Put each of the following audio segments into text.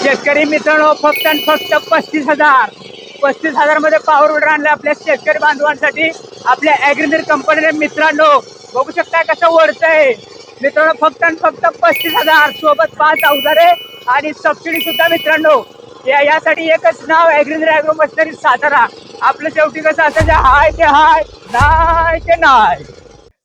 शेतकरी मित्रांनो फक्त आणि फक्त 35,000 मध्ये पॉवर विडर आणले आपल्या शेतकरी बांधवांसाठी आपल्या ॲग्रीनीर कंपनीने। मित्रांनो बघू शकता कसं ओढतंय मित्रांनो, फक्त आणि फक्त 35,000 सोबत 5 अवजारे आणि सबसिडी सुद्धा। मित्रांनो यासाठी एकच नाव ॲग्रीनीर ॲग्रो मशिनरी सातारा। आपलं शेवटी कसं असं हाय ते हाय नाही ते नाही।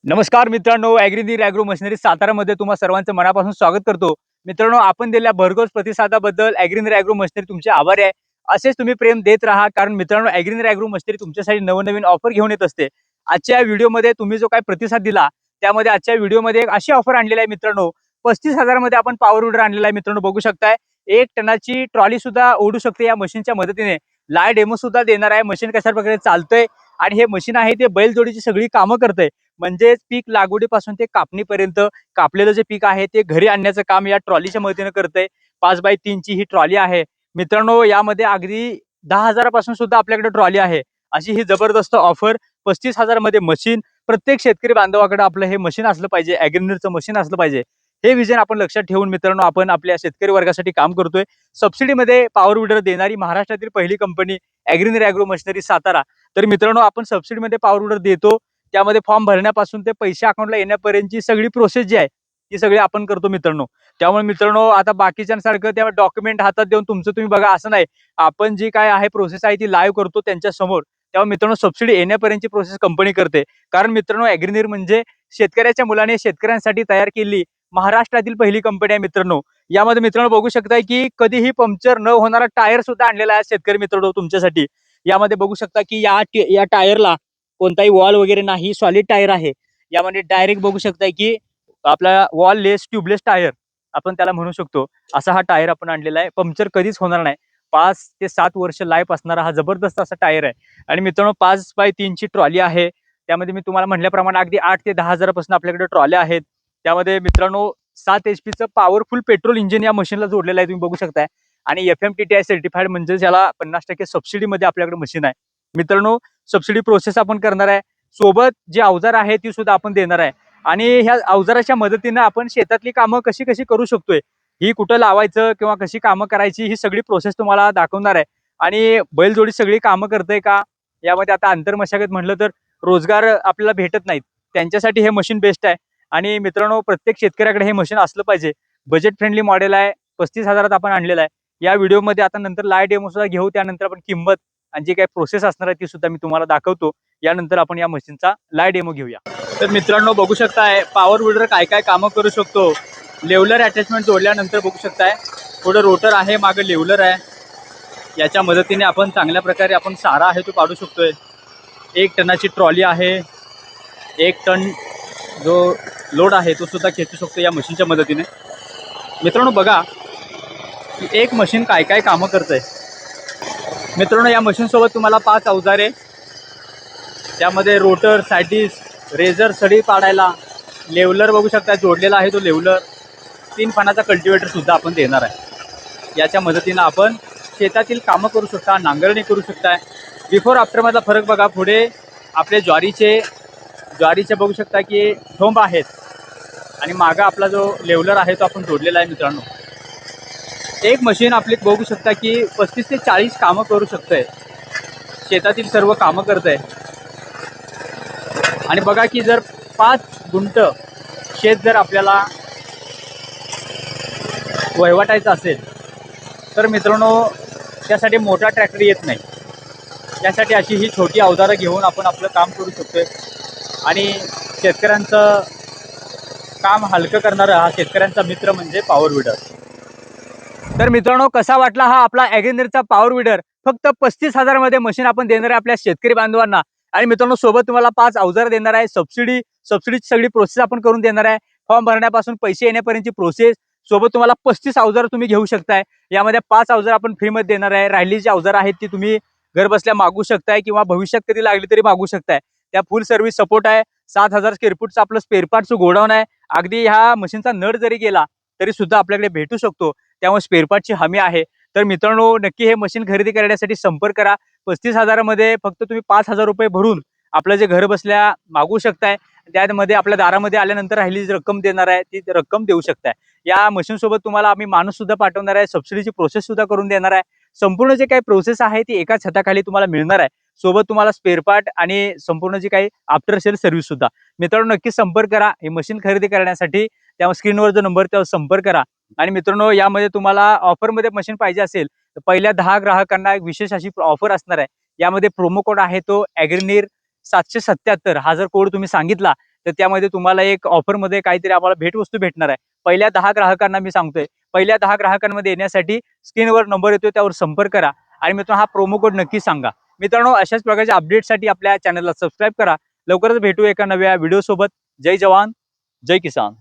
नमस्कार मित्रांनो, ॲग्रीनीर ॲग्रो मशिनरी सातारामध्ये तुम्हा सर्वांचं मनापासून स्वागत करतो। मित्रांनो आपण दिलेल्या भरघोस प्रतिसादाबद्दल ॲग्रीनीर ॲग्रो मशिनरी तुमचे आभारी आहे। असेच तुम्ही प्रेम देत राहा, कारण मित्रांनो ॲग्रीनीर ॲग्रो मशिनरी तुमच्यासाठी नवनवीन ऑफर घेऊन येत असते। आजच्या व्हिडिओमध्ये तुम्ही जो काही प्रतिसाद दिला त्यामध्ये आजच्या व्हिडिओमध्ये एक अशी ऑफर आणलेली आहे मित्रांनो, 35,000 मध्ये आपण पॉवर विडर आणलेला आहे। मित्रांनो बघू शकताय 1 टनाची ट्रॉली सुद्धा ओढू शकते या मशीनच्या मदतीने। लाईव्ह डेमो सुद्धा देणार आहे, मशीन कशा प्रकारे चालतंय आणि हे मशीन आहे ते बैलजोडीची सगळी कामं करतंय। म्हणजे पीक लागवडीपासून ते कापणीपर्यंत कापलेलं जे पीक आहे ते घरी आणण्याचं काम या ट्रॉलीच्या मदतीने करतंय। 5x3 ची ही ट्रॉली आहे मित्रांनो, यामध्ये अगदी 10,000 पासून सुद्धा आपल्याकडे ट्रॉली आहे। अशी ही जबरदस्त ऑफर 35,000 मध्ये मशीन। प्रत्येक शेतकरी बांधवाकडे आपलं हे मशीन असलं पाहिजे, ॲग्रीनीरचं मशीन असलं पाहिजे, हे विजन आपण लक्षात ठेवून मित्रांनो आपण आपल्या शेतकरी वर्गासाठी काम करतोय। सबसिडीमध्ये पॉवर विडर देणारी महाराष्ट्रातील पहिली कंपनी ॲग्रीनीर ॲग्रो मशिनरी सातारा। तर मित्रांनो आपण सबसिडीमध्ये पॉवर विडर देतो, त्यामध्ये फॉर्म भरण्यापासून ते पैसे अकाउंटला येण्यापर्यंतची सगळी प्रोसेस जी आहे ती सगळी आपण करतो मित्रांनो। त्यामुळे मित्रांनो आता बाकीच्यांसारखं त्या डॉक्युमेंट हातात देऊन तुमचं तुम्ही बघा असं नाही, आपण जी काय आहे प्रोसेस आहे ती लाईव्ह करतो त्यांच्या समोर। त्यामुळे मित्रांनो सबसिडी येण्यापर्यंतची प्रोसेस कंपनी करते, कारण मित्रांनो ॲग्रीनीर म्हणजे शेतकऱ्याच्या मुलाने शेतकऱ्यांसाठी तयार केलेली महाराष्ट्रातील पहिली कंपनी आहे मित्रांनो। यामध्ये मित्रांनो बघू शकताय की कधीही पंक्चर न होणारा टायर सुद्धा आणलेला आहे शेतकरी मित्रांनो तुमच्यासाठी। यामध्ये बघू शकता की या टायरला कोणताही वॉल वगैरे नाही, सॉलिड टायर आहे। यामध्ये डायरेक्ट बघू शकताय की आपला वॉल लेस ट्यूबलेस टायर आपण त्याला म्हणू शकतो, असा हा टायर आपण आणलेला आहे। पंक्चर कधीच होणार नाही, 5 ते 7 वर्ष लाईफ असणारा हा जबरदस्त असा टायर आहे। आणि मित्रांनो 5x3 ची ट्रॉली आहे, त्यामध्ये मी तुम्हाला म्हटल्याप्रमाणे अगदी 8 ते 10,000 पासून आपल्याकडे ट्रॉल्या आहेत। त्यामध्ये मित्रांनो 7 HP चं पॉवरफुल पेट्रोल इंजिन या मशीनला जोडलेलं आहे, तुम्ही बघू शकताय। आणि FMTTI सर्टिफाईड म्हणजे ज्याला 50% सबसिडीमध्ये आपल्याकडे मशीन आहे मित्रांनो। सबसिडी प्रोसेस आपण करणार आहे, सोबत जे अवजार आहे ती सुद्धा आपण देणार आहे। आणि ह्या अवजाराच्या मदतीने आपण शेतातली कामं कशी कशी करू शकतोय, ही कुठं लावायचं किंवा कशी कामं करायची ही सगळी प्रोसेस तुम्हाला दाखवणार आहे। आणि बैलजोडी सगळी कामं करते का, यामध्ये आता आंतरमशागत म्हटलं तर रोजगार आपल्याला भेटत नाहीत, त्यांच्यासाठी हे मशीन बेस्ट आहे। आणि मित्रांनो प्रत्येक शेतकऱ्याकडे हे मशीन असलं पाहिजे। बजेट फ्रेंडली मॉडेल आहे, 35,000 आपण आणलेलं आहे। या व्हिडिओमध्ये आता नंतर लाईव्ह डेमो सुद्धा घेऊ, त्यानंतर आपण किंमत आणि जी काही प्रोसेस असणार आहे ती सुद्धा मी तुम्हाला दाखवतो। यानंतर आपण या मशीनचा लाईव्ह डेमो घेऊया। तर मित्रांनो बघू शकताय पॉवर विडर काय काय कामं करू शकतो। लेवलर अटॅचमेंट जोडल्यानंतर बघू शकताय पुढे रोटर आहे, मागे लेवलर आहे। याच्या मदतीने आपण चांगल्या प्रकारे आपण सारा आहे तो काढू शकतोय। 1 टनाची ट्रॉली आहे, 1 टन जो लोड आहे तो सुद्धा खेचू शकतो या मशीनच्या मदतीने। मित्रांनो बघा की एक मशीन काय काय कामं करतंय। मित्रांनो या मशीन सोबत तुम्हाला 5 अवजारे, त्यामध्ये रोटर, सायटिस, रेझर सडी पाडायला, लेवलर बघू शकता जोडलेला आहे तो लेवलर, 3 फणाचा कल्टिवेटर सुद्धा आपण देणार आहे। याच्या मदतीने आपण शेतातील कामं करू शकता, नांगरणी करू शकता। बिफोर आफ्टरमधला फरक बघा, पुढे आपले ज्वारीचे बघू शकता की थोंब आहेत आणि मागं आपला जो लेवलर आहे तो आपण जोडलेला आहे मित्रांनो। एक मशीन आपली बघू शकता की 35 ते 40 कामं करू शकतंय, शेतातील सर्व कामं करतंय। आणि बघा की जर 5 गुंठ शेत जर आपल्याला वहिवाटायचं असेल तर मित्रांनो त्यासाठी मोठा ट्रॅक्टर येत नाही, त्यासाठी अशी ही छोटी अवजारं घेऊन आपण आपलं काम करू शकतोय। आणि शेतकऱ्यांचं काम हलकं करणारा हा शेतकऱ्यांचा मित्र म्हणजे पॉवर विडर। तर मित्रांनो कसा वाटला हा आपला ॲग्रीनीरचा पॉवर विडर? फक्त 35,000 मध्ये मशीन आपण देणार आहे आपल्या शेतकरी बांधवांना। आणि मित्रांनो सोबत तुम्हाला 5 अवजार देणार आहे, सबसिडीची सगळी प्रोसेस आपण करून देणार आहे। फॉर्म भरण्यापासून पैसे येण्यापर्यंतची प्रोसेस, सोबत तुम्हाला 35 अवजार तुम्ही घेऊ शकताय। यामध्ये 5 अवजार आपण फ्रीमध्ये देणार आहे। राहिलेली जी अवजार आहेत ती तुम्ही घर बसल्या मागू शकताय किंवा भविष्यात कधी लागली तरी मागू शकताय। त्या फुल सर्व्हिस सपोर्ट आहे। 7,000 स्क्वेअर फूटचं आपलं स्पेअर पार्टचं गोडाऊन आहे। अगदी ह्या मशीनचा नट जरी गेला तरी सुद्धा आपल्याकडे भेटू शकतो, त्यामुळे स्पेअर पार्टची हमी आहे। तर मित्रांनो नक्की हे मशीन खरेदी करण्यासाठी संपर्क करा। 35,000 मध्ये फक्त तुम्ही 5,000 रुपये भरून आपलं जे घर बसल्या मागू शकताय, त्यामध्ये आपल्या दारामध्ये आल्यानंतर राहिलेली जी रक्कम देणार आहे ती रक्कम देऊ शकताय। या मशीन सोबत तुम्हाला आम्ही माणूस सुद्धा पाठवणार आहे, सबसिडीची प्रोसेस सुद्धा करून देणार आहे. संपूर्ण जे काही प्रोसेस आहे ती एकाच छताखाली तुम्हाला मिळणार आहे. सोबत तुम्हाला स्पेअर पार्ट आणि संपूर्ण जी काही आफ्टर सेल सर्व्हिस सुद्धा. मित्रांनो नक्की संपर्क करा ही मशीन खरेदी करण्यासाठी. त्या स्क्रीनवर जो नंबर त्यावर संपर्क करा. आणि मित्रांनो यामध्ये तुम्हाला ऑफरमध्ये मशीन पाहिजे असेल तर पहिल्या 10 ग्राहकांना एक विशेष अशी ऑफर असणार आहे. यामध्ये प्रोमो कोड आहे तो ॲग्रीनीर 777. हा जर कोड तुम्ही सांगितला तर त्यामध्ये तुम्हाला एक ऑफरमध्ये काहीतरी आम्हाला भेटवस्तू भेटणार आहे. पहिल्या 10 ग्राहकांना मी सांगतोय, पहिल्या 10 ग्राहकांमध्ये येण्यासाठी स्क्रीनवर नंबर येतो त्यावर संपर्क करा. आणि मित्रांनो हा प्रोमो कोड नक्की सांगा. मित्रांनो अशाच प्रकारच्या अपडेटसाठी आपल्या चॅनलला सबस्क्राईब करा. लवकरच भेटू एका नव्या व्हिडिओ सोबत. जय जवान जय किसान.